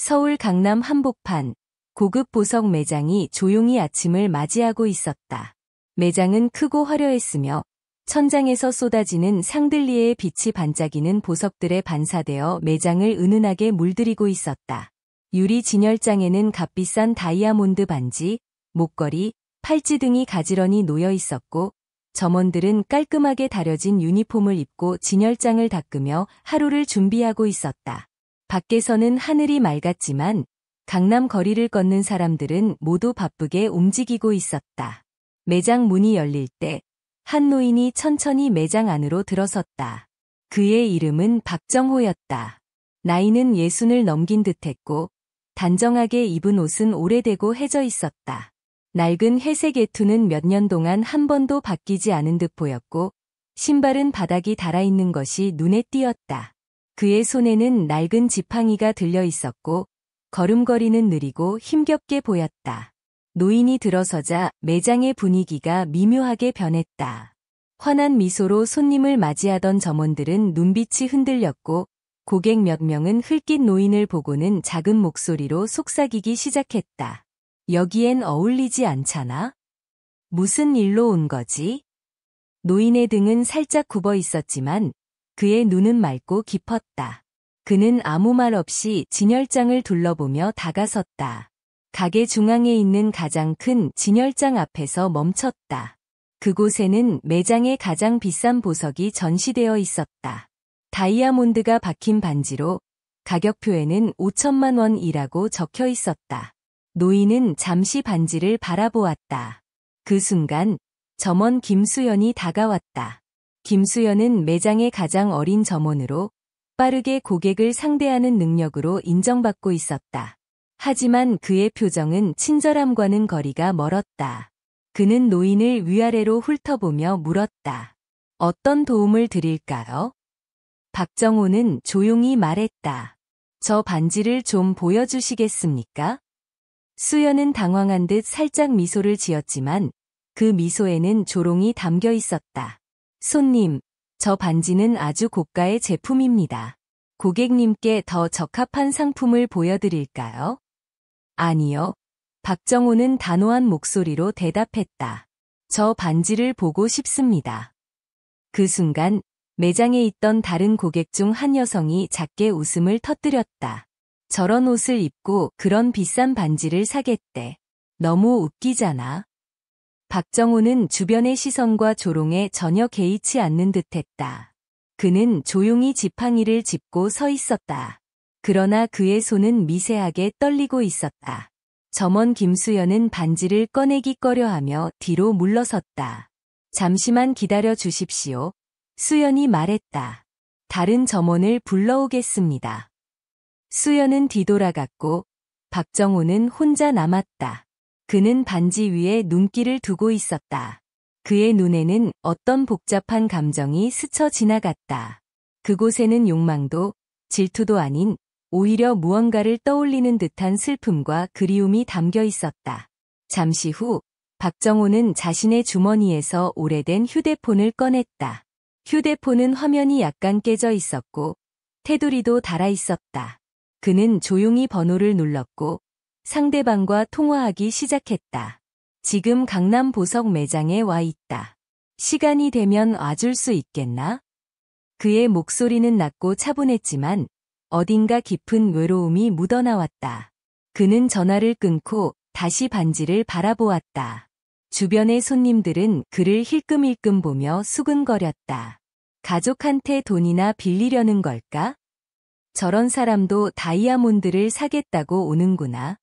서울 강남 한복판 고급 보석 매장이 조용히 아침을 맞이하고 있었다. 매장은 크고 화려했으며 천장에서 쏟아지는 샹들리에의 빛이 반짝이는 보석들에 반사되어 매장을 은은하게 물들이고 있었다. 유리 진열장에는 값비싼 다이아몬드 반지, 목걸이, 팔찌 등이 가지런히 놓여 있었고 점원들은 깔끔하게 다려진 유니폼을 입고 진열장을 닦으며 하루를 준비하고 있었다. 밖에서는 하늘이 맑았지만 강남 거리를 걷는 사람들은 모두 바쁘게 움직이고 있었다. 매장 문이 열릴 때 한 노인이 천천히 매장 안으로 들어섰다. 그의 이름은 박정호였다. 나이는 60을 넘긴 듯했고 단정하게 입은 옷은 오래되고 해져 있었다. 낡은 회색 외투는 몇 년 동안 한 번도 바뀌지 않은 듯 보였고 신발은 바닥이 닳아있는 것이 눈에 띄었다. 그의 손에는 낡은 지팡이가 들려 있었고 걸음걸이는 느리고 힘겹게 보였다. 노인이 들어서자 매장의 분위기가 미묘하게 변했다. 환한 미소로 손님을 맞이하던 점원들은 눈빛이 흔들렸고 고객 몇 명은 흙깃 노인을 보고는 작은 목소리로 속삭이기 시작했다. 여기엔 어울리지 않잖아? 무슨 일로 온 거지? 노인의 등은 살짝 굽어 있었지만 그의 눈은 맑고 깊었다. 그는 아무 말 없이 진열장을 둘러보며 다가섰다. 가게 중앙에 있는 가장 큰 진열장 앞에서 멈췄다. 그곳에는 매장의 가장 비싼 보석이 전시되어 있었다. 다이아몬드가 박힌 반지로 가격표에는 5천만 원이라고 적혀 있었다. 노인은 잠시 반지를 바라보았다. 그 순간 점원 김수연이 다가왔다. 김수연은 매장의 가장 어린 점원으로 빠르게 고객을 상대하는 능력으로 인정받고 있었다. 하지만 그의 표정은 친절함과는 거리가 멀었다. 그는 노인을 위아래로 훑어보며 물었다. 어떤 도움을 드릴까요? 박정호는 조용히 말했다. 저 반지를 좀 보여주시겠습니까? 수연은 당황한 듯 살짝 미소를 지었지만 그 미소에는 조롱이 담겨 있었다. 손님, 저 반지는 아주 고가의 제품입니다. 고객님께 더 적합한 상품을 보여드릴까요? 아니요. 박정호는 단호한 목소리로 대답했다. 저 반지를 보고 싶습니다. 그 순간 매장에 있던 다른 고객 중 한 여성이 작게 웃음을 터뜨렸다. 저런 옷을 입고 그런 비싼 반지를 사겠대. 너무 웃기잖아. 박정호는 주변의 시선과 조롱에 전혀 개의치 않는 듯했다. 그는 조용히 지팡이를 짚고 서 있었다. 그러나 그의 손은 미세하게 떨리고 있었다. 점원 김수연은 반지를 꺼내기 꺼려하며 뒤로 물러섰다. 잠시만 기다려 주십시오. 수연이 말했다. 다른 점원을 불러오겠습니다. 수연은 뒤돌아갔고 박정호는 혼자 남았다. 그는 반지 위에 눈길을 두고 있었다. 그의 눈에는 어떤 복잡한 감정이 스쳐 지나갔다. 그곳에는 욕망도 질투도 아닌 오히려 무언가를 떠올리는 듯한 슬픔과 그리움이 담겨 있었다. 잠시 후 박정호는 자신의 주머니에서 오래된 휴대폰을 꺼냈다. 휴대폰은 화면이 약간 깨져 있었고 테두리도 닳아 있었다. 그는 조용히 번호를 눌렀고 상대방과 통화하기 시작했다. 지금 강남 보석 매장에 와 있다. 시간이 되면 와줄 수 있겠나? 그의 목소리는 낮고 차분했지만 어딘가 깊은 외로움이 묻어나왔다. 그는 전화를 끊고 다시 반지를 바라보았다. 주변의 손님들은 그를 힐끔힐끔 보며 수근거렸다. 가족한테 돈이나 빌리려는 걸까? 저런 사람도 다이아몬드를 사겠다고 오는구나.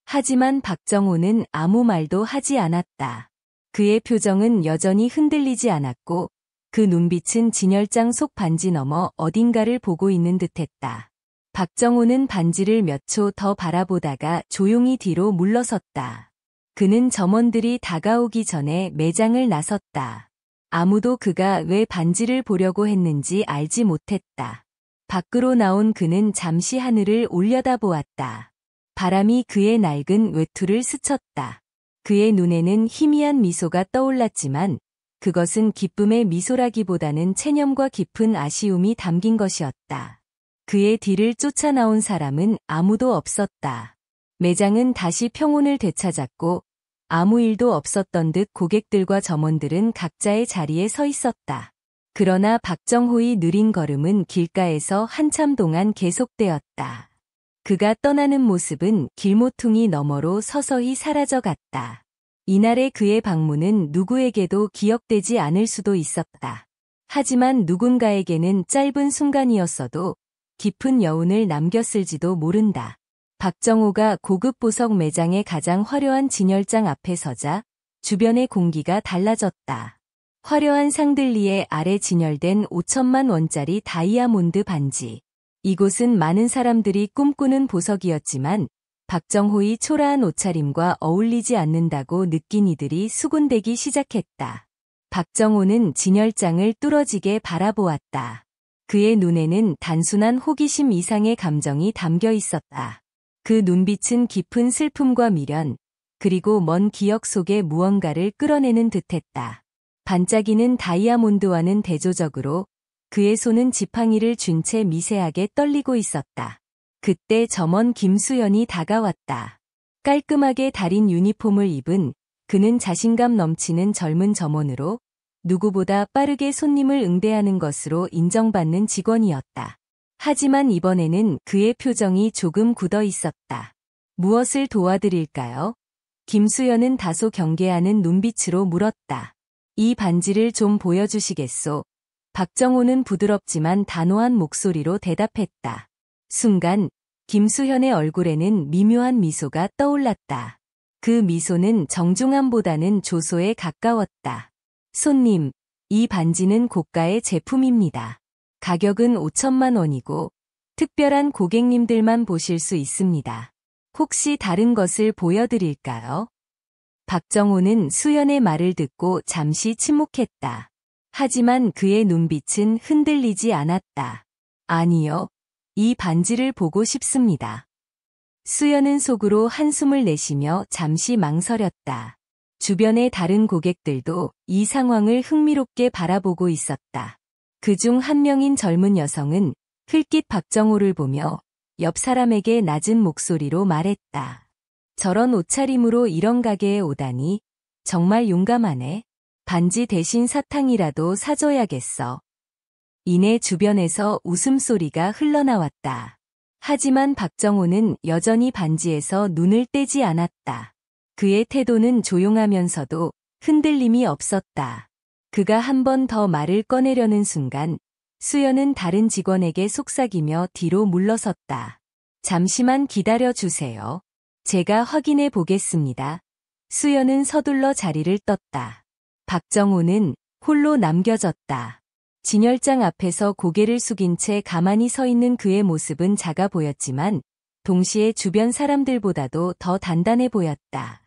하지만 박정호는 아무 말도 하지 않았다. 그의 표정은 여전히 흔들리지 않았고 그 눈빛은 진열장 속 반지 너머 어딘가를 보고 있는 듯했다. 박정호는 반지를 몇 초 더 바라보다가 조용히 뒤로 물러섰다. 그는 점원들이 다가오기 전에 매장을 나섰다. 아무도 그가 왜 반지를 보려고 했는지 알지 못했다. 밖으로 나온 그는 잠시 하늘을 올려다보았다. 바람이 그의 낡은 외투를 스쳤다. 그의 눈에는 희미한 미소가 떠올랐지만 그것은 기쁨의 미소라기보다는 체념과 깊은 아쉬움이 담긴 것이었다. 그의 뒤를 쫓아 나온 사람은 아무도 없었다. 매장은 다시 평온을 되찾았고 아무 일도 없었던 듯 고객들과 점원들은 각자의 자리에 서 있었다. 그러나 박정호의 느린 걸음은 길가에서 한참 동안 계속되었다. 그가 떠나는 모습은 길모퉁이 너머로 서서히 사라져갔다. 이날의 그의 방문은 누구에게도 기억되지 않을 수도 있었다. 하지만 누군가에게는 짧은 순간이었어도 깊은 여운을 남겼을지도 모른다. 박정호가 고급 보석 매장의 가장 화려한 진열장 앞에 서자 주변의 공기가 달라졌다. 화려한 샹들리에 아래 진열된 5천만 원짜리 다이아몬드 반지. 이곳은 많은 사람들이 꿈꾸는 보석이었지만 박정호의 초라한 옷차림과 어울리지 않는다고 느낀 이들이 수군대기 시작했다. 박정호는 진열장을 뚫어지게 바라보았다. 그의 눈에는 단순한 호기심 이상의 감정이 담겨 있었다. 그 눈빛은 깊은 슬픔과 미련, 그리고 먼 기억 속의 무언가를 끌어내는 듯했다. 반짝이는 다이아몬드와는 대조적으로 그의 손은 지팡이를 쥔 채 미세하게 떨리고 있었다. 그때 점원 김수연이 다가왔다. 깔끔하게 다린 유니폼을 입은 그는 자신감 넘치는 젊은 점원으로 누구보다 빠르게 손님을 응대하는 것으로 인정받는 직원이었다. 하지만 이번에는 그의 표정이 조금 굳어 있었다. 무엇을 도와드릴까요? 김수연은 다소 경계하는 눈빛으로 물었다. 이 반지를 좀 보여주시겠소? 박정호는 부드럽지만 단호한 목소리로 대답했다. 순간 김수현의 얼굴에는 미묘한 미소가 떠올랐다. 그 미소는 정중함보다는 조소에 가까웠다. 손님, 이 반지는 고가의 제품입니다. 가격은 5천만 원이고 특별한 고객님들만 보실 수 있습니다. 혹시 다른 것을 보여드릴까요? 박정호는 수연의 말을 듣고 잠시 침묵했다. 하지만 그의 눈빛은 흔들리지 않았다. 아니요, 이 반지를 보고 싶습니다. 수연은 속으로 한숨을 내쉬며 잠시 망설였다. 주변의 다른 고객들도 이 상황을 흥미롭게 바라보고 있었다. 그중 한 명인 젊은 여성은 흘낏 박정호를 보며 옆 사람에게 낮은 목소리로 말했다. 저런 옷차림으로 이런 가게에 오다니 정말 용감하네. 반지 대신 사탕이라도 사줘야겠어. 이내 주변에서 웃음소리가 흘러나왔다. 하지만 박정호는 여전히 반지에서 눈을 떼지 않았다. 그의 태도는 조용하면서도 흔들림이 없었다. 그가 한 번 더 말을 꺼내려는 순간 수연은 다른 직원에게 속삭이며 뒤로 물러섰다. 잠시만 기다려 주세요. 제가 확인해 보겠습니다. 수연은 서둘러 자리를 떴다. 박정호는 홀로 남겨졌다. 진열장 앞에서 고개를 숙인 채 가만히 서 있는 그의 모습은 작아 보였지만 동시에 주변 사람들보다도 더 단단해 보였다.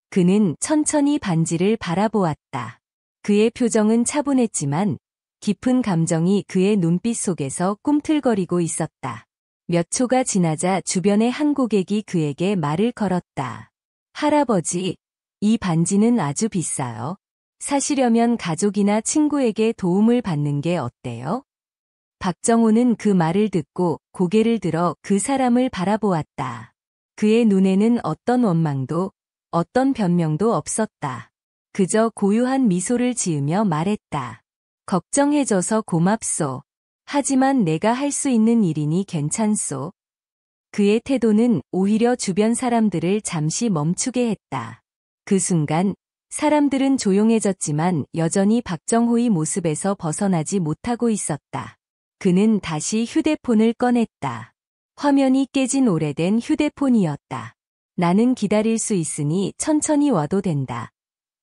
그는 천천히 반지를 바라보았다. 그의 표정은 차분했지만 깊은 감정이 그의 눈빛 속에서 꿈틀거리고 있었다. 몇 초가 지나자 주변의 한 고객이 그에게 말을 걸었다. 할아버지, 이 반지는 아주 비싸요. 사시려면 가족이나 친구에게 도움을 받는 게 어때요? 박정호는 그 말을 듣고 고개를 들어 그 사람을 바라보았다. 그의 눈에는 어떤 원망도, 어떤 변명도 없었다. 그저 고요한 미소를 지으며 말했다. 걱정해줘서 고맙소. 하지만 내가 할 수 있는 일이니 괜찮소. 그의 태도는 오히려 주변 사람들을 잠시 멈추게 했다. 그 순간 사람들은 조용해졌지만 여전히 박정호의 모습에서 벗어나지 못하고 있었다. 그는 다시 휴대폰을 꺼냈다. 화면이 깨진 오래된 휴대폰이었다. 나는 기다릴 수 있으니 천천히 와도 된다.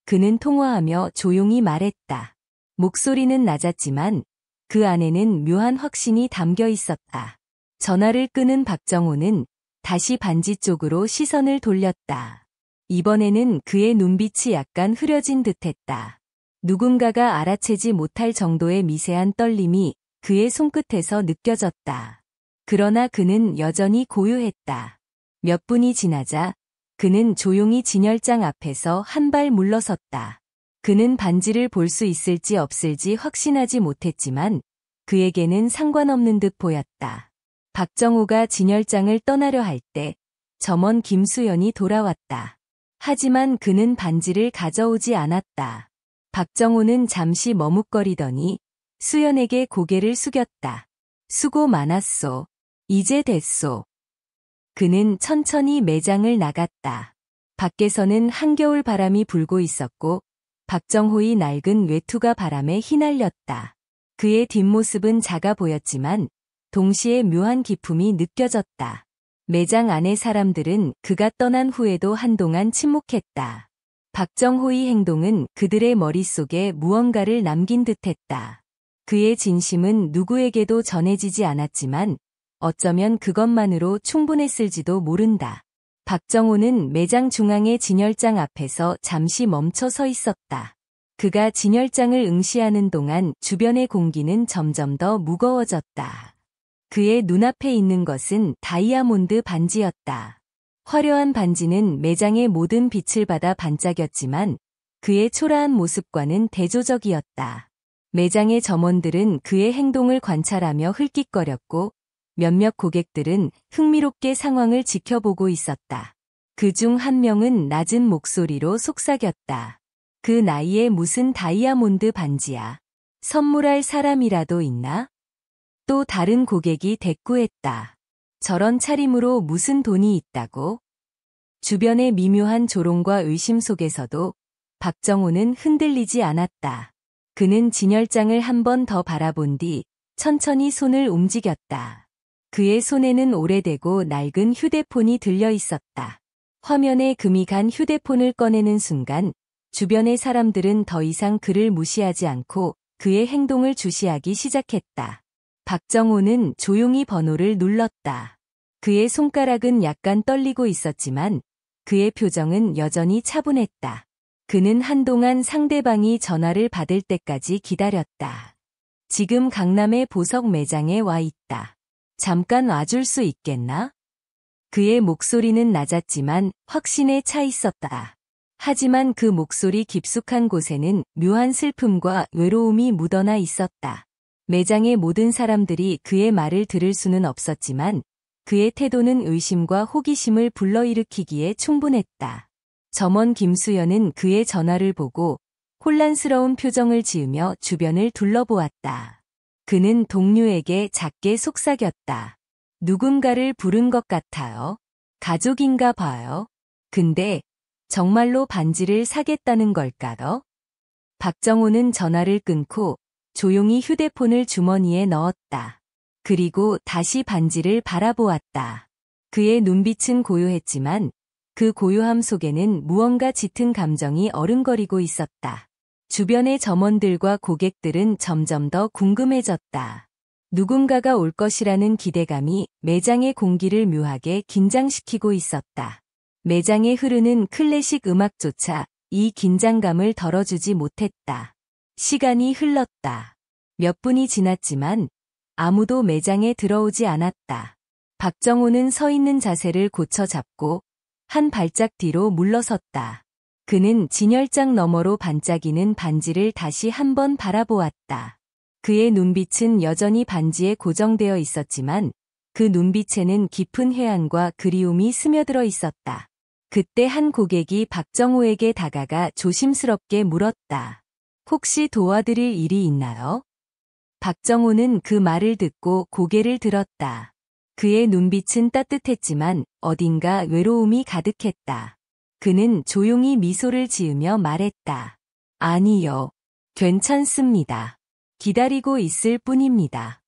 그는 통화하며 조용히 말했다. 목소리는 낮았지만 그 안에는 묘한 확신이 담겨 있었다. 전화를 끄는 박정호는 다시 반지 쪽으로 시선을 돌렸다. 이번에는 그의 눈빛이 약간 흐려진 듯했다. 누군가가 알아채지 못할 정도의 미세한 떨림이 그의 손끝에서 느껴졌다. 그러나 그는 여전히 고요했다. 몇 분이 지나자 그는 조용히 진열장 앞에서 한 발 물러섰다. 그는 반지를 볼 수 있을지 없을지 확신하지 못했지만 그에게는 상관없는 듯 보였다. 박정호가 진열장을 떠나려 할 때 점원 김수연이 돌아왔다. 하지만 그는 반지를 가져오지 않았다. 박정호는 잠시 머뭇거리더니 수연에게 고개를 숙였다. 수고 많았소. 이제 됐소. 그는 천천히 매장을 나갔다. 밖에서는 한겨울 바람이 불고 있었고 박정호의 낡은 외투가 바람에 휘날렸다. 그의 뒷모습은 작아 보였지만 동시에 묘한 기품이 느껴졌다. 매장 안의 사람들은 그가 떠난 후에도 한동안 침묵했다. 박정호의 행동은 그들의 머릿속에 무언가를 남긴 듯했다. 그의 진심은 누구에게도 전해지지 않았지만 어쩌면 그것만으로 충분했을지도 모른다. 박정호는 매장 중앙의 진열장 앞에서 잠시 멈춰 서 있었다. 그가 진열장을 응시하는 동안 주변의 공기는 점점 더 무거워졌다. 그의 눈앞에 있는 것은 다이아몬드 반지였다. 화려한 반지는 매장의 모든 빛을 받아 반짝였지만 그의 초라한 모습과는 대조적이었다. 매장의 점원들은 그의 행동을 관찰하며 흘낏거렸고 몇몇 고객들은 흥미롭게 상황을 지켜보고 있었다. 그중 한 명은 낮은 목소리로 속삭였다. 그 나이에 무슨 다이아몬드 반지야. 선물할 사람이라도 있나? 또 다른 고객이 대꾸했다. 저런 차림으로 무슨 돈이 있다고? 주변의 미묘한 조롱과 의심 속에서도 박정호는 흔들리지 않았다. 그는 진열장을 한 번 더 바라본 뒤 천천히 손을 움직였다. 그의 손에는 오래되고 낡은 휴대폰이 들려 있었다. 화면에 금이 간 휴대폰을 꺼내는 순간 주변의 사람들은 더 이상 그를 무시하지 않고 그의 행동을 주시하기 시작했다. 박정호는 조용히 번호를 눌렀다. 그의 손가락은 약간 떨리고 있었지만 그의 표정은 여전히 차분했다. 그는 한동안 상대방이 전화를 받을 때까지 기다렸다. 지금 강남의 보석 매장에 와 있다. 잠깐 와줄 수 있겠나? 그의 목소리는 낮았지만 확신에 차 있었다. 하지만 그 목소리 깊숙한 곳에는 묘한 슬픔과 외로움이 묻어나 있었다. 매장의 모든 사람들이 그의 말을 들을 수는 없었지만 그의 태도는 의심과 호기심을 불러일으키기에 충분했다. 점원 김수연은 그의 전화를 보고 혼란스러운 표정을 지으며 주변을 둘러보았다. 그는 동료에게 작게 속삭였다. 누군가를 부른 것 같아요. 가족인가 봐요. 근데 정말로 반지를 사겠다는 걸까요? 박정호는 전화를 끊고 조용히 휴대폰을 주머니에 넣었다. 그리고 다시 반지를 바라보았다. 그의 눈빛은 고요했지만 그 고요함 속에는 무언가 짙은 감정이 어른거리고 있었다. 주변의 점원들과 고객들은 점점 더 궁금해졌다. 누군가가 올 것이라는 기대감이 매장의 공기를 묘하게 긴장시키고 있었다. 매장에 흐르는 클래식 음악조차 이 긴장감을 덜어주지 못했다. 시간이 흘렀다. 몇 분이 지났지만 아무도 매장에 들어오지 않았다. 박정호는 서 있는 자세를 고쳐 잡고 한 발짝 뒤로 물러섰다. 그는 진열장 너머로 반짝이는 반지를 다시 한번 바라보았다. 그의 눈빛은 여전히 반지에 고정되어 있었지만 그 눈빛에는 깊은 회한과 그리움이 스며들어 있었다. 그때 한 고객이 박정호에게 다가가 조심스럽게 물었다. 혹시 도와드릴 일이 있나요? 박정호는 그 말을 듣고 고개를 들었다. 그의 눈빛은 따뜻했지만 어딘가 외로움이 가득했다. 그는 조용히 미소를 지으며 말했다. 아니요. 괜찮습니다. 기다리고 있을 뿐입니다.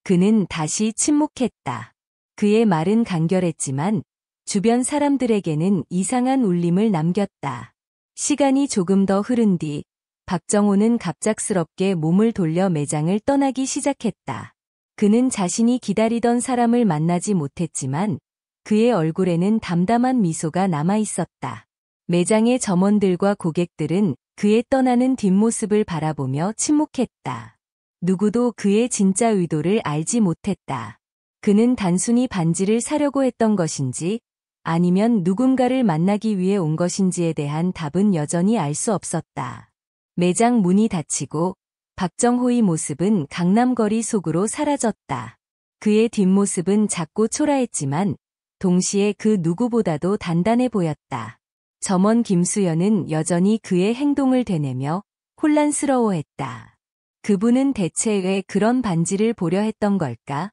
그는 다시 침묵했다. 그의 말은 간결했지만 주변 사람들에게는 이상한 울림을 남겼다. 시간이 조금 더 흐른 뒤 박정호는 갑작스럽게 몸을 돌려 매장을 떠나기 시작했다. 그는 자신이 기다리던 사람을 만나지 못했지만 그의 얼굴에는 담담한 미소가 남아 있었다. 매장의 점원들과 고객들은 그의 떠나는 뒷모습을 바라보며 침묵했다. 누구도 그의 진짜 의도를 알지 못했다. 그는 단순히 반지를 사려고 했던 것인지 아니면 누군가를 만나기 위해 온 것인지에 대한 답은 여전히 알 수 없었다. 매장 문이 닫히고 박정호의 모습은 강남거리 속으로 사라졌다. 그의 뒷모습은 작고 초라했지만 동시에 그 누구보다도 단단해 보였다. 점원 김수연은 여전히 그의 행동을 되뇌며 혼란스러워했다. 그분은 대체 왜 그런 반지를 보려 했던 걸까?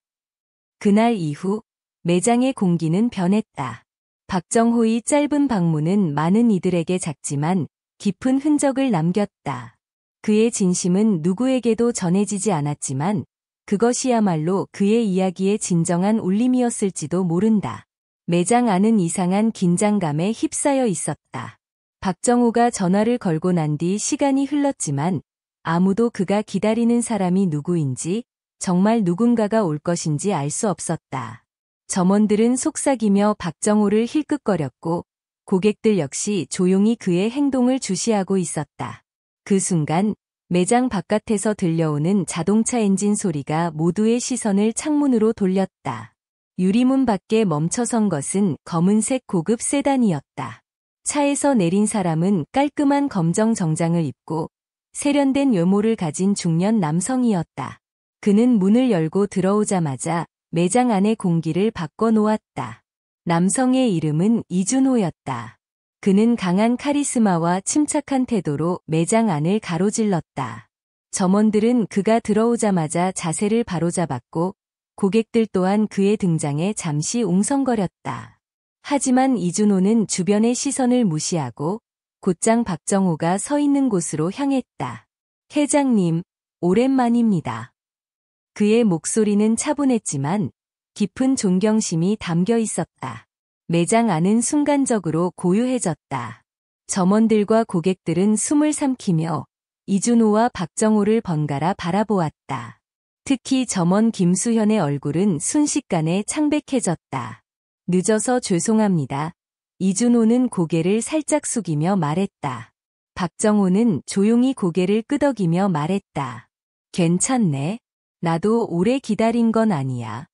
그날 이후 매장의 공기는 변했다. 박정호의 짧은 방문은 많은 이들에게 작지만 깊은 흔적을 남겼다. 그의 진심은 누구에게도 전해지지 않았지만 그것이야말로 그의 이야기의 진정한 울림이었을지도 모른다. 매장 안은 이상한 긴장감에 휩싸여 있었다. 박정호가 전화를 걸고 난 뒤 시간이 흘렀지만 아무도 그가 기다리는 사람이 누구인지, 정말 누군가가 올 것인지 알 수 없었다. 점원들은 속삭이며 박정호를 힐끗거렸고 고객들 역시 조용히 그의 행동을 주시하고 있었다. 그 순간 매장 바깥에서 들려오는 자동차 엔진 소리가 모두의 시선을 창문으로 돌렸다. 유리문 밖에 멈춰선 것은 검은색 고급 세단이었다. 차에서 내린 사람은 깔끔한 검정 정장을 입고 세련된 외모를 가진 중년 남성이었다. 그는 문을 열고 들어오자마자 매장 안의 공기를 바꿔놓았다. 남성의 이름은 이준호였다. 그는 강한 카리스마와 침착한 태도로 매장 안을 가로질렀다. 점원들은 그가 들어오자마자 자세를 바로잡았고 고객들 또한 그의 등장에 잠시 웅성거렸다. 하지만 이준호는 주변의 시선을 무시하고 곧장 박정호가 서 있는 곳으로 향했다. 회장님, 오랜만입니다. 그의 목소리는 차분했지만 깊은 존경심이 담겨 있었다. 매장 안은 순간적으로 고요해졌다. 점원들과 고객들은 숨을 삼키며 이준호와 박정호를 번갈아 바라보았다. 특히 점원 김수현의 얼굴은 순식간에 창백해졌다. 늦어서 죄송합니다. 이준호는 고개를 살짝 숙이며 말했다. 박정호는 조용히 고개를 끄덕이며 말했다. 괜찮네. 나도 오래 기다린 건 아니야.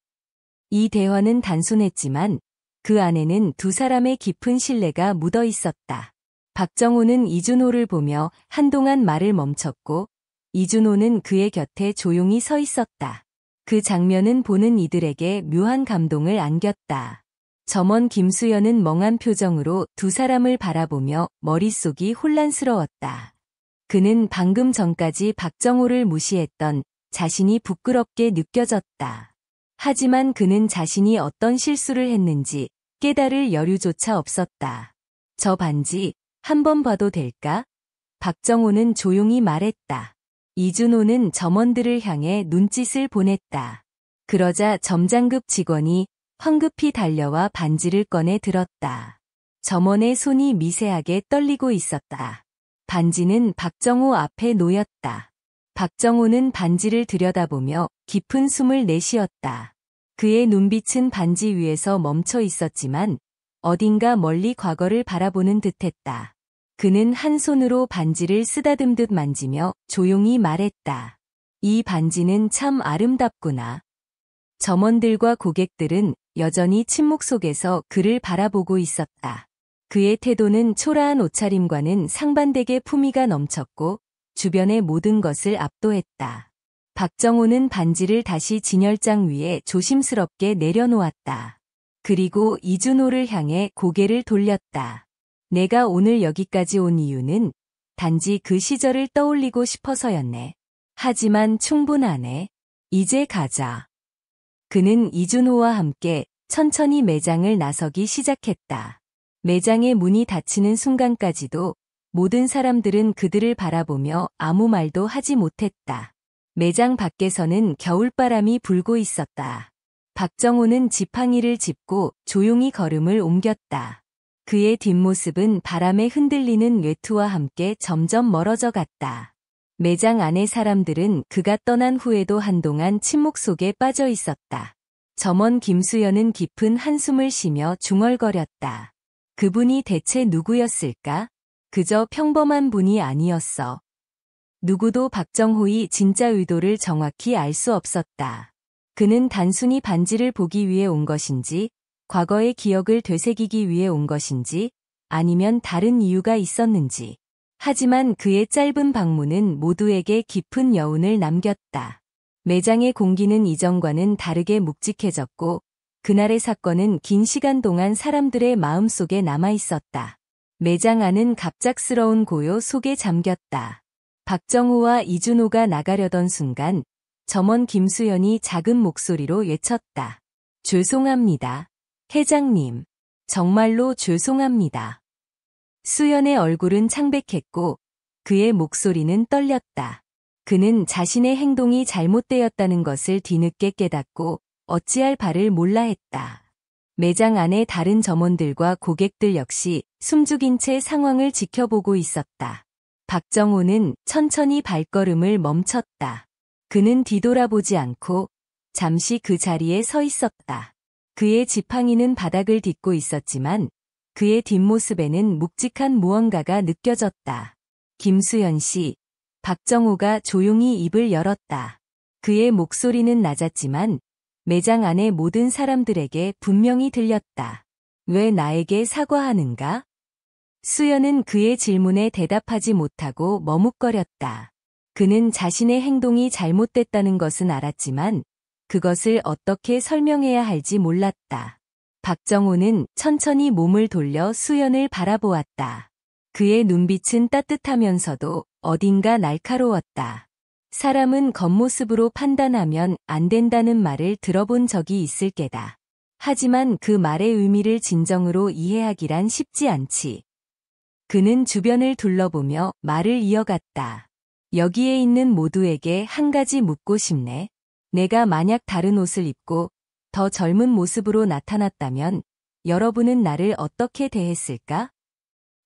이 대화는 단순했지만 그 안에는 두 사람의 깊은 신뢰가 묻어 있었다. 박정호는 이준호를 보며 한동안 말을 멈췄고 이준호는 그의 곁에 조용히 서 있었다. 그 장면은 보는 이들에게 묘한 감동을 안겼다. 점원 김수연은 멍한 표정으로 두 사람을 바라보며 머릿속이 혼란스러웠다. 그는 방금 전까지 박정호를 무시했던 자신이 부끄럽게 느껴졌다. 하지만 그는 자신이 어떤 실수를 했는지 깨달을 여유조차 없었다. 저 반지 한번 봐도 될까? 박정호는 조용히 말했다. 이준호는 점원들을 향해 눈짓을 보냈다. 그러자 점장급 직원이 황급히 달려와 반지를 꺼내 들었다. 점원의 손이 미세하게 떨리고 있었다. 반지는 박정호 앞에 놓였다. 박정호는 반지를 들여다보며 깊은 숨을 내쉬었다. 그의 눈빛은 반지 위에서 멈춰 있었지만 어딘가 멀리 과거를 바라보는 듯했다. 그는 한 손으로 반지를 쓰다듬듯 만지며 조용히 말했다. 이 반지는 참 아름답구나. 점원들과 고객들은 여전히 침묵 속에서 그를 바라보고 있었다. 그의 태도는 초라한 옷차림과는 상반되게 품위가 넘쳤고 주변의 모든 것을 압도했다. 박정호는 반지를 다시 진열장 위에 조심스럽게 내려놓았다. 그리고 이준호를 향해 고개를 돌렸다. 내가 오늘 여기까지 온 이유는 단지 그 시절을 떠올리고 싶어서였네. 하지만 충분하네. 이제 가자. 그는 이준호와 함께 천천히 매장을 나서기 시작했다. 매장의 문이 닫히는 순간까지도 모든 사람들은 그들을 바라보며 아무 말도 하지 못했다. 매장 밖에서는 겨울바람이 불고 있었다. 박정호는 지팡이를 짚고 조용히 걸음을 옮겼다. 그의 뒷모습은 바람에 흔들리는 외투와 함께 점점 멀어져 갔다. 매장 안의 사람들은 그가 떠난 후에도 한동안 침묵 속에 빠져 있었다. 점원 김수연은 깊은 한숨을 쉬며 중얼거렸다. 그분이 대체 누구였을까? 그저 평범한 분이 아니었어. 누구도 박정호의 진짜 의도를 정확히 알 수 없었다. 그는 단순히 반지를 보기 위해 온 것인지, 과거의 기억을 되새기기 위해 온 것인지, 아니면 다른 이유가 있었는지. 하지만 그의 짧은 방문은 모두에게 깊은 여운을 남겼다. 매장의 공기는 이전과는 다르게 묵직해졌고 그날의 사건은 긴 시간 동안 사람들의 마음속에 남아 있었다. 매장 안은 갑작스러운 고요 속에 잠겼다. 박정호와 이준호가 나가려던 순간 점원 김수연이 작은 목소리로 외쳤다. 죄송합니다. 회장님. 정말로 죄송합니다. 수연의 얼굴은 창백했고 그의 목소리는 떨렸다. 그는 자신의 행동이 잘못되었다는 것을 뒤늦게 깨닫고 어찌할 바를 몰라 했다. 매장 안의 다른 점원들과 고객들 역시 숨죽인 채 상황을 지켜보고 있었다. 박정호는 천천히 발걸음을 멈췄다. 그는 뒤돌아보지 않고 잠시 그 자리에 서 있었다. 그의 지팡이는 바닥을 딛고 있었지만 그의 뒷모습에는 묵직한 무언가가 느껴졌다. 김수연 씨, 박정호가 조용히 입을 열었다. 그의 목소리는 낮았지만 매장 안의 모든 사람들에게 분명히 들렸다. 왜 나에게 사과하는가? 수연은 그의 질문에 대답하지 못하고 머뭇거렸다. 그는 자신의 행동이 잘못됐다는 것은 알았지만 그것을 어떻게 설명해야 할지 몰랐다. 박정호는 천천히 몸을 돌려 수연을 바라보았다. 그의 눈빛은 따뜻하면서도 어딘가 날카로웠다. 사람은 겉모습으로 판단하면 안 된다는 말을 들어본 적이 있을 게다. 하지만 그 말의 의미를 진정으로 이해하기란 쉽지 않지. 그는 주변을 둘러보며 말을 이어갔다. 여기에 있는 모두에게 한 가지 묻고 싶네. 내가 만약 다른 옷을 입고 더 젊은 모습으로 나타났다면 여러분은 나를 어떻게 대했을까?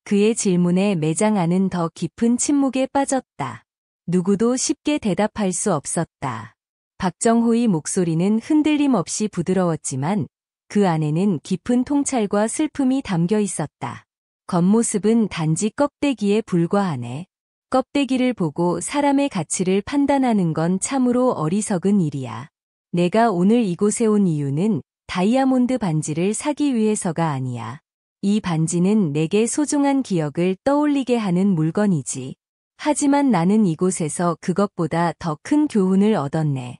그의 질문에 매장 안은 더 깊은 침묵에 빠졌다. 누구도 쉽게 대답할 수 없었다. 박정호의 목소리는 흔들림 없이 부드러웠지만 그 안에는 깊은 통찰과 슬픔이 담겨 있었다. 겉모습은 단지 껍데기에 불과하네. 껍데기를 보고 사람의 가치를 판단하는 건 참으로 어리석은 일이야. 내가 오늘 이곳에 온 이유는 다이아몬드 반지를 사기 위해서가 아니야. 이 반지는 내게 소중한 기억을 떠올리게 하는 물건이지. 하지만 나는 이곳에서 그것보다 더 큰 교훈을 얻었네.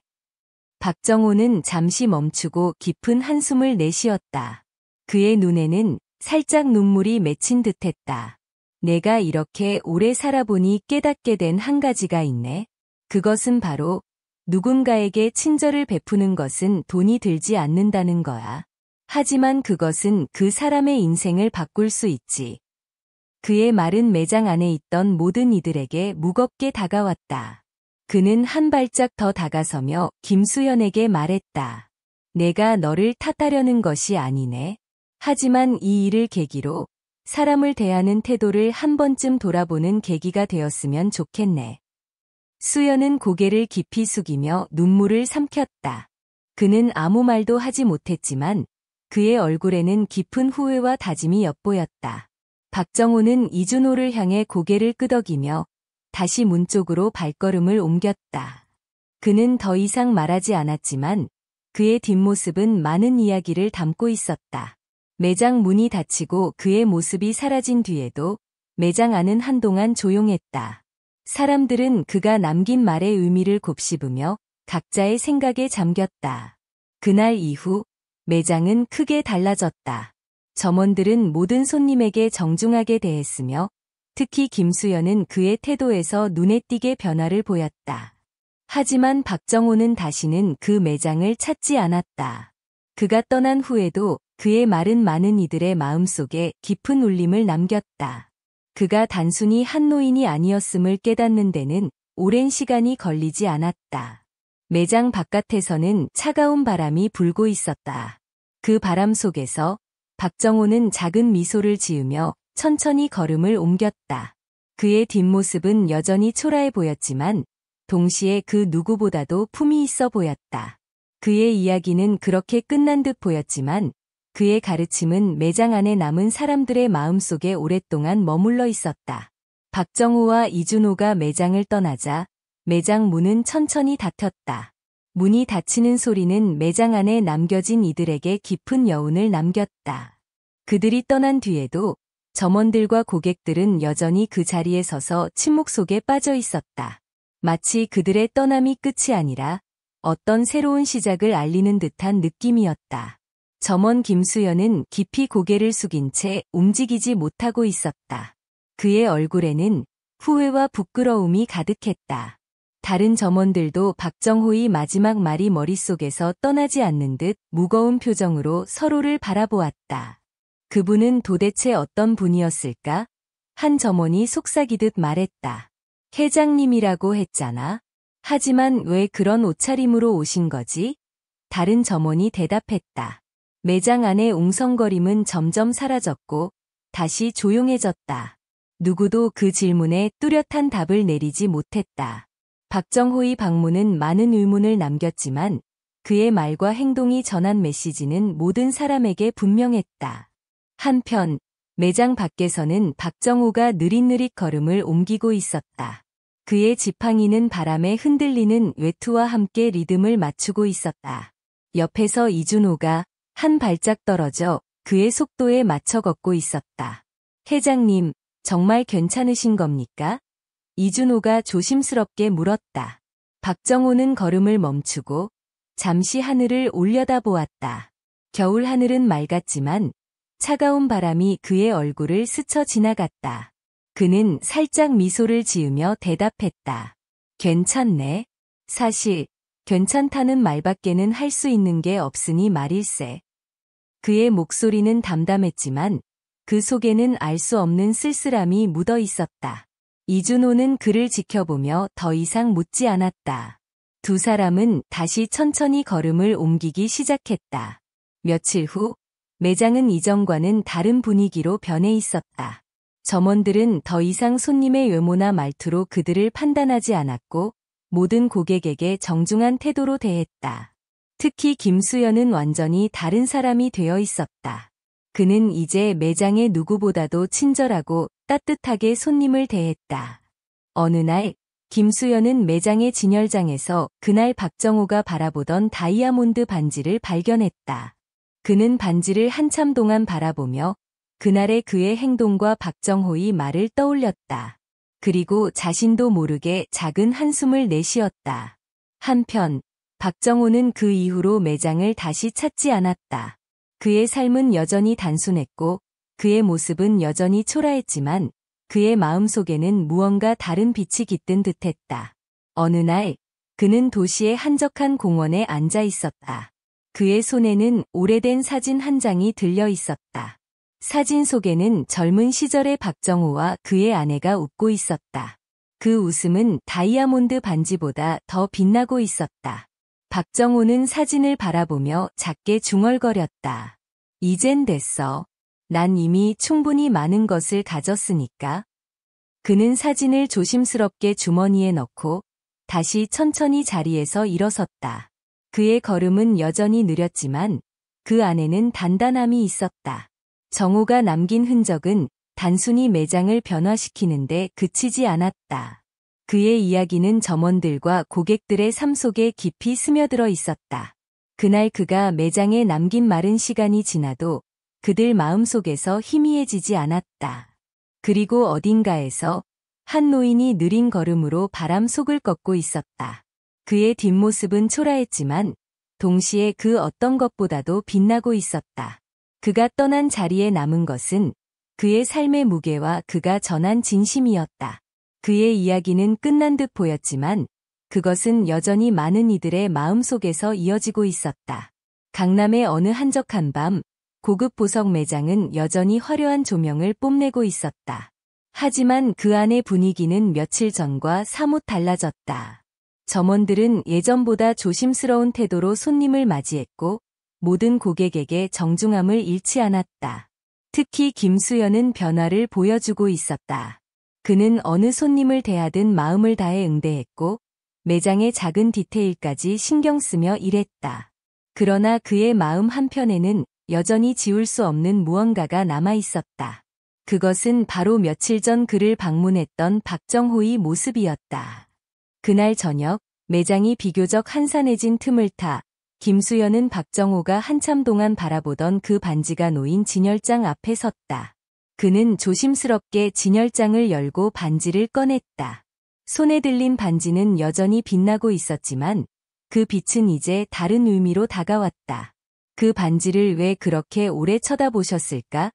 박정호는 잠시 멈추고 깊은 한숨을 내쉬었다. 그의 눈에는 살짝 눈물이 맺힌 듯했다. 내가 이렇게 오래 살아보니 깨닫게 된 한 가지가 있네. 그것은 바로 누군가에게 친절을 베푸는 것은 돈이 들지 않는다는 거야. 하지만 그것은 그 사람의 인생을 바꿀 수 있지. 그의 말은 매장 안에 있던 모든 이들에게 무겁게 다가왔다. 그는 한 발짝 더 다가서며 김수연에게 말했다. 내가 너를 탓하려는 것이 아니네. 하지만 이 일을 계기로 사람을 대하는 태도를 한 번쯤 돌아보는 계기가 되었으면 좋겠네. 수연은 고개를 깊이 숙이며 눈물을 삼켰다. 그는 아무 말도 하지 못했지만 그의 얼굴에는 깊은 후회와 다짐이 엿보였다. 박정호는 이준호를 향해 고개를 끄덕이며 다시 문 쪽으로 발걸음을 옮겼다. 그는 더 이상 말하지 않았지만 그의 뒷모습은 많은 이야기를 담고 있었다. 매장 문이 닫히고 그의 모습이 사라진 뒤에도 매장 안은 한동안 조용했다. 사람들은 그가 남긴 말의 의미를 곱씹으며 각자의 생각에 잠겼다. 그날 이후 매장은 크게 달라졌다. 점원들은 모든 손님에게 정중하게 대했으며 특히 김수연은 그의 태도에서 눈에 띄게 변화를 보였다. 하지만 박정호는 다시는 그 매장을 찾지 않았다. 그가 떠난 후에도 그의 말은 많은 이들의 마음속에 깊은 울림을 남겼다. 그가 단순히 한 노인이 아니었음을 깨닫는 데는 오랜 시간이 걸리지 않았다. 매장 바깥에서는 차가운 바람이 불고 있었다. 그 바람 속에서 박정호는 작은 미소를 지으며 천천히 걸음을 옮겼다. 그의 뒷모습은 여전히 초라해 보였지만 동시에 그 누구보다도 품이 있어 보였다. 그의 이야기는 그렇게 끝난 듯 보였지만 그의 가르침은 매장 안에 남은 사람들의 마음속에 오랫동안 머물러 있었다. 박정호와 이준호가 매장을 떠나자 매장 문은 천천히 닫혔다. 문이 닫히는 소리는 매장 안에 남겨진 이들에게 깊은 여운을 남겼다. 그들이 떠난 뒤에도 점원들과 고객들은 여전히 그 자리에 서서 침묵 속에 빠져 있었다. 마치 그들의 떠남이 끝이 아니라 어떤 새로운 시작을 알리는 듯한 느낌이었다. 점원 김수연은 깊이 고개를 숙인 채 움직이지 못하고 있었다. 그의 얼굴에는 후회와 부끄러움이 가득했다. 다른 점원들도 박정호의 마지막 말이 머릿속에서 떠나지 않는 듯 무거운 표정으로 서로를 바라보았다. 그분은 도대체 어떤 분이었을까? 한 점원이 속삭이듯 말했다. 회장님이라고 했잖아. 하지만 왜 그런 옷차림으로 오신 거지? 다른 점원이 대답했다. 매장 안의 웅성거림은 점점 사라졌고 다시 조용해졌다. 누구도 그 질문에 뚜렷한 답을 내리지 못했다. 박정호의 방문은 많은 의문을 남겼지만 그의 말과 행동이 전한 메시지는 모든 사람에게 분명했다. 한편 매장 밖에서는 박정호가 느릿느릿 걸음을 옮기고 있었다. 그의 지팡이는 바람에 흔들리는 외투와 함께 리듬을 맞추고 있었다. 옆에서 이준호가 한 발짝 떨어져 그의 속도에 맞춰 걷고 있었다. 회장님, 정말 괜찮으신 겁니까? 이준호가 조심스럽게 물었다. 박정호는 걸음을 멈추고 잠시 하늘을 올려다보았다. 겨울 하늘은 맑았지만 차가운 바람이 그의 얼굴을 스쳐 지나갔다. 그는 살짝 미소를 지으며 대답했다. 괜찮네. 사실 괜찮다는 말밖에는 할 수 있는 게 없으니 말일세. 그의 목소리는 담담했지만 그 속에는 알 수 없는 쓸쓸함이 묻어 있었다. 이준호는 그를 지켜보며 더 이상 묻지 않았다. 두 사람은 다시 천천히 걸음을 옮기기 시작했다. 며칠 후 매장은 이전과는 다른 분위기로 변해 있었다. 점원들은 더 이상 손님의 외모나 말투로 그들을 판단하지 않았고 모든 고객에게 정중한 태도로 대했다. 특히 김수연은 완전히 다른 사람이 되어 있었다. 그는 이제 매장의 누구보다도 친절하고 따뜻하게 손님을 대했다. 어느 날 김수연은 매장의 진열장에서 그날 박정호가 바라보던 다이아몬드 반지를 발견했다. 그는 반지를 한참 동안 바라보며 그날의 그의 행동과 박정호의 말을 떠올렸다. 그리고 자신도 모르게 작은 한숨을 내쉬었다. 한편 박정호는 그 이후로 매장을 다시 찾지 않았다. 그의 삶은 여전히 단순했고 그의 모습은 여전히 초라했지만 그의 마음속에는 무언가 다른 빛이 깃든 듯했다. 어느 날 그는 도시의 한적한 공원에 앉아 있었다. 그의 손에는 오래된 사진 한 장이 들려 있었다. 사진 속에는 젊은 시절의 박정호와 그의 아내가 웃고 있었다. 그 웃음은 다이아몬드 반지보다 더 빛나고 있었다. 박정호는 사진을 바라보며 작게 중얼거렸다. 이젠 됐어. 난 이미 충분히 많은 것을 가졌으니까. 그는 사진을 조심스럽게 주머니에 넣고 다시 천천히 자리에서 일어섰다. 그의 걸음은 여전히 느렸지만 그 안에는 단단함이 있었다. 정호가 남긴 흔적은 단순히 매장을 변화시키는데 그치지 않았다. 그의 이야기는 점원들과 고객들의 삶 속에 깊이 스며들어 있었다. 그날 그가 매장에 남긴 말은 시간이 지나도 그들 마음속에서 희미해지지 않았다. 그리고 어딘가에서 한 노인이 느린 걸음으로 바람 속을 걷고 있었다. 그의 뒷모습은 초라했지만 동시에 그 어떤 것보다도 빛나고 있었다. 그가 떠난 자리에 남은 것은 그의 삶의 무게와 그가 전한 진심이었다. 그의 이야기는 끝난 듯 보였지만 그것은 여전히 많은 이들의 마음속에서 이어지고 있었다. 강남의 어느 한적한 밤, 고급 보석 매장은 여전히 화려한 조명을 뽐내고 있었다. 하지만 그 안의 분위기는 며칠 전과 사뭇 달라졌다. 점원들은 예전보다 조심스러운 태도로 손님을 맞이했고 모든 고객에게 정중함을 잃지 않았다. 특히 김수연은 변화를 보여주고 있었다. 그는 어느 손님을 대하든 마음을 다해 응대했고 매장의 작은 디테일까지 신경 쓰며 일했다. 그러나 그의 마음 한편에는 여전히 지울 수 없는 무언가가 남아 있었다. 그것은 바로 며칠 전 그를 방문했던 박정호의 모습이었다. 그날 저녁 매장이 비교적 한산해진 틈을 타 김수연은 박정호가 한참 동안 바라보던 그 반지가 놓인 진열장 앞에 섰다. 그는 조심스럽게 진열장을 열고 반지를 꺼냈다. 손에 들린 반지는 여전히 빛나고 있었지만 그 빛은 이제 다른 의미로 다가왔다. 그 반지를 왜 그렇게 오래 쳐다보셨을까?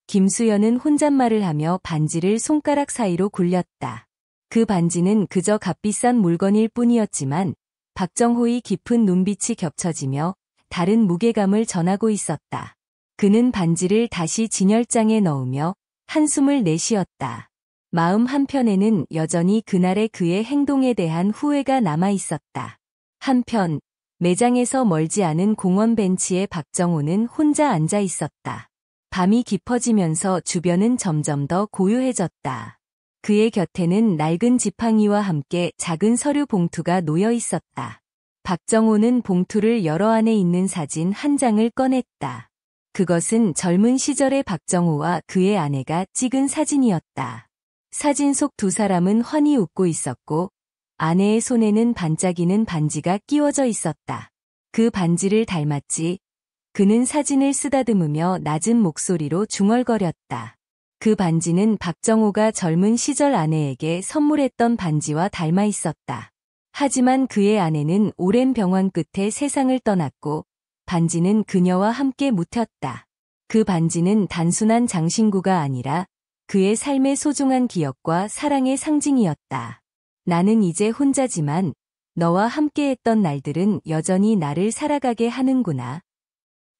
김수연은 혼잣말을 하며 반지를 손가락 사이로 굴렸다. 그 반지는 그저 값비싼 물건일 뿐이었지만 박정호의 깊은 눈빛이 겹쳐지며 다른 무게감을 전하고 있었다. 그는 반지를 다시 진열장에 넣으며 한숨을 내쉬었다. 마음 한편에는 여전히 그날의 그의 행동에 대한 후회가 남아 있었다. 한편 매장에서 멀지 않은 공원 벤치에 박정호는 혼자 앉아 있었다. 밤이 깊어지면서 주변은 점점 더 고요해졌다. 그의 곁에는 낡은 지팡이와 함께 작은 서류 봉투가 놓여 있었다. 박정호는 봉투를 열어 안에 있는 사진 한 장을 꺼냈다. 그것은 젊은 시절의 박정호와 그의 아내가 찍은 사진이었다. 사진 속 두 사람은 환히 웃고 있었고 아내의 손에는 반짝이는 반지가 끼워져 있었다. 그 반지를 닮았지. 그는 사진을 쓰다듬으며 낮은 목소리로 중얼거렸다. 그 반지는 박정호가 젊은 시절 아내에게 선물했던 반지와 닮아 있었다. 하지만 그의 아내는 오랜 병환 끝에 세상을 떠났고 반지는 그녀와 함께 묻혔다. 그 반지는 단순한 장신구가 아니라 그의 삶의 소중한 기억과 사랑의 상징이었다. 나는 이제 혼자지만 너와 함께했던 날들은 여전히 나를 살아가게 하는구나.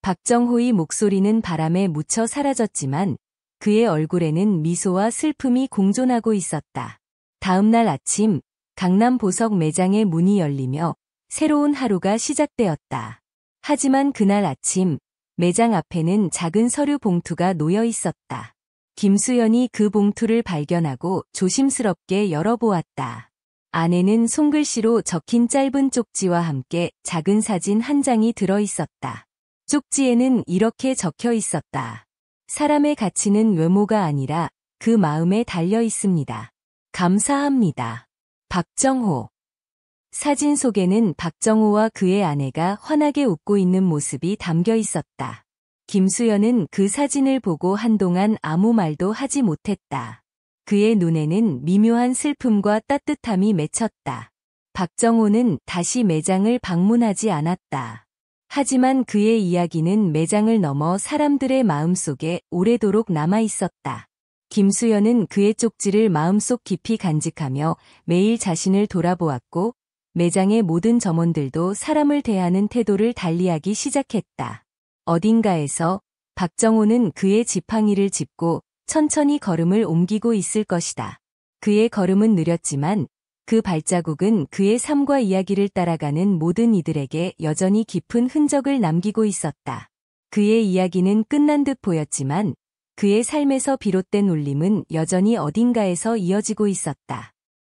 박정호의 목소리는 바람에 묻혀 사라졌지만 그의 얼굴에는 미소와 슬픔이 공존하고 있었다. 다음 날 아침 강남 보석 매장의 문이 열리며 새로운 하루가 시작되었다. 하지만 그날 아침 매장 앞에는 작은 서류 봉투가 놓여 있었다. 김수연이 그 봉투를 발견하고 조심스럽게 열어보았다. 안에는 손글씨로 적힌 짧은 쪽지와 함께 작은 사진 한 장이 들어 있었다. 쪽지에는 이렇게 적혀 있었다. 사람의 가치는 외모가 아니라 그 마음에 달려 있습니다. 감사합니다. 박정호. 사진 속에는 박정호와 그의 아내가 환하게 웃고 있는 모습이 담겨 있었다. 김수연은 그 사진을 보고 한동안 아무 말도 하지 못했다. 그의 눈에는 미묘한 슬픔과 따뜻함이 맺혔다. 박정호는 다시 매장을 방문하지 않았다. 하지만 그의 이야기는 매장을 넘어 사람들의 마음속에 오래도록 남아 있었다. 김수연은 그의 쪽지를 마음속 깊이 간직하며 매일 자신을 돌아보았고 매장의 모든 점원들도 사람을 대하는 태도를 달리하기 시작했다. 어딘가에서 박정호는 그의 지팡이를 짚고 천천히 걸음을 옮기고 있을 것이다. 그의 걸음은 느렸지만 그 발자국은 그의 삶과 이야기를 따라가는 모든 이들에게 여전히 깊은 흔적을 남기고 있었다. 그의 이야기는 끝난 듯 보였지만 그의 삶에서 비롯된 울림은 여전히 어딘가에서 이어지고 있었다.